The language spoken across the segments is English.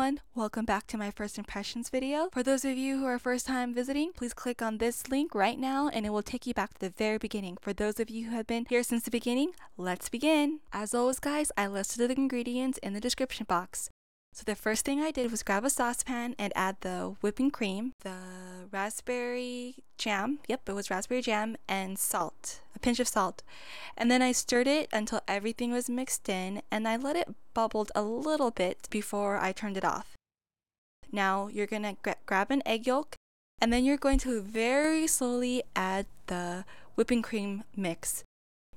everyone, welcome back to my first impressions video. For those of you who are first time visiting, please click on this link right now and it will take you back to the very beginning. For those of you who have been here since the beginning, let's begin. As always guys, I listed the ingredients in the description box. So the first thing I did was grab a saucepan and add the whipping cream, the raspberry jam, yep, it was raspberry jam, and salt, a pinch of salt. And then I stirred it until everything was mixed in, and I let it bubble a little bit before I turned it off. Now you're gonna grab an egg yolk, and then you're going to very slowly add the whipping cream mix.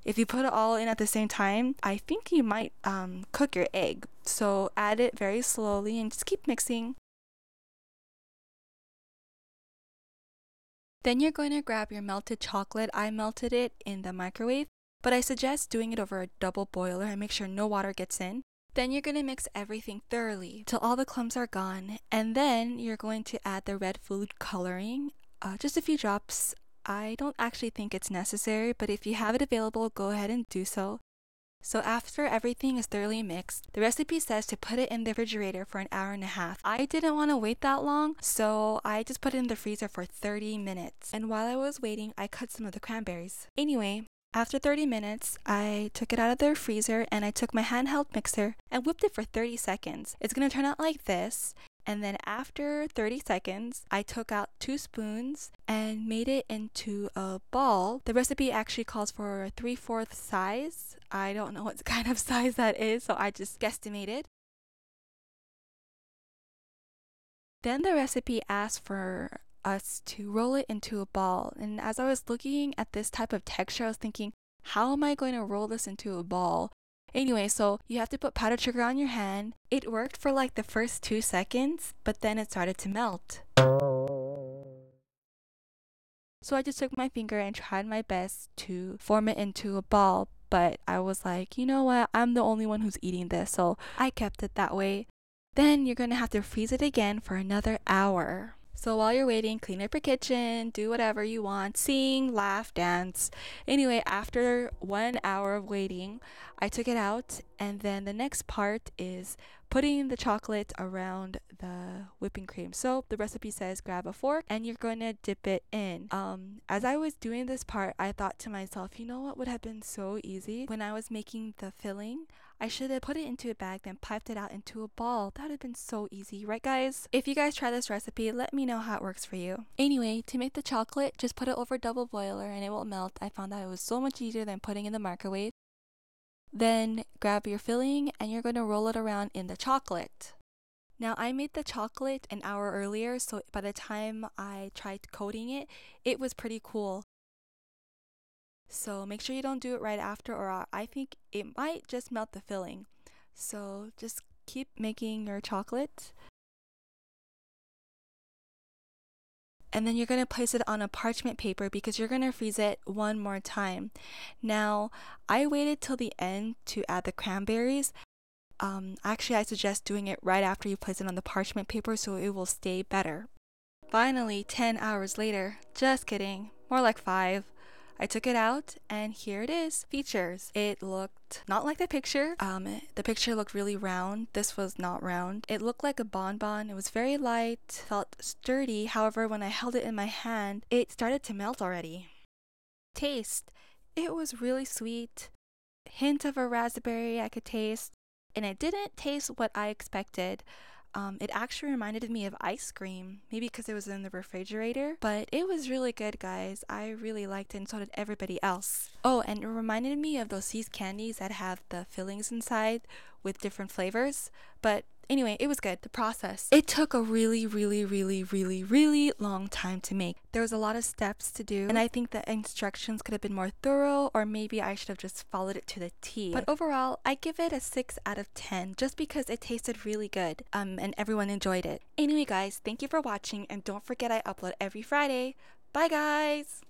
If you put it all in at the same time, I think you might cook your egg. So add it very slowly and just keep mixing. Then you're going to grab your melted chocolate. I melted it in the microwave, but I suggest doing it over a double boiler and make sure no water gets in. Then you're going to mix everything thoroughly till all the clumps are gone. And then you're going to add the red food coloring, just a few drops. I don't actually think it's necessary, but if you have it available, go ahead and do so. So after everything is thoroughly mixed, the recipe says to put it in the refrigerator for an hour and a half. I didn't want to wait that long, so I just put it in the freezer for 30 minutes. And while I was waiting, I cut some of the cranberries. Anyway, after 30 minutes, I took it out of the freezer and I took my handheld mixer and whipped it for 30 seconds. It's going to turn out like this. And then after 30 seconds, I took out 2 spoons and made it into a ball. The recipe actually calls for a 3/4 size. I don't know what kind of size that is, so I just guesstimated. Then the recipe asked for us to roll it into a ball. And as I was looking at this type of texture, I was thinking, how am I going to roll this into a ball? Anyway, so you have to put powdered sugar on your hand. It worked for like the first 2 seconds, but then it started to melt. So I just took my finger and tried my best to form it into a ball, but I was like, you know what, I'm the only one who's eating this, so I kept it that way. Then you're gonna have to freeze it again for another hour. So while you're waiting, clean up your kitchen, do whatever you want, sing, laugh, dance. Anyway, after 1 hour of waiting, I took it out, and then the next part is putting the chocolate around the whipping cream. So the recipe says grab a fork and you're going to dip it in. As I was doing this part, I thought to myself, you know what would have been so easy? When I was making the filling, I should have put it into a bag, then piped it out into a ball. That would have been so easy, right guys? If you guys try this recipe, let me know how it works for you. Anyway, to make the chocolate, just put it over a double boiler and it will melt. I found that it was so much easier than putting in the microwave. Then grab your filling and you're going to roll it around in the chocolate. Now I made the chocolate an hour earlier, so by the time I tried coating it, it was pretty cool. So make sure you don't do it right after, or I think it might just melt the filling. So just keep making your chocolate. And then you're going to place it on a parchment paper because you're going to freeze it one more time. Now, I waited till the end to add the cranberries. Actually, I suggest doing it right after you place it on the parchment paper so it will stay better. Finally, 10 hours later, just kidding, more like 5. I took it out and here it is. Features. It looked not like the picture. The picture looked really round. This was not round. It looked like a bonbon. It was very light, felt sturdy. However, when I held it in my hand, it started to melt already. Taste. It was really sweet. Hint of a raspberry I could taste. And it didn't taste what I expected. It actually reminded me of ice cream, maybe because it was in the refrigerator, but it was really good, guys. I really liked it and so did everybody else. Oh, and it reminded me of those See's candies that have the fillings inside with different flavors, but anyway, it was good. The process. It took a really long time to make. There was a lot of steps to do, and I think the instructions could have been more thorough, or maybe I should have just followed it to the T. But overall, I give it a 6 out of 10 just because it tasted really good, and everyone enjoyed it. Anyway, guys, thank you for watching, and don't forget I upload every Friday. Bye, guys!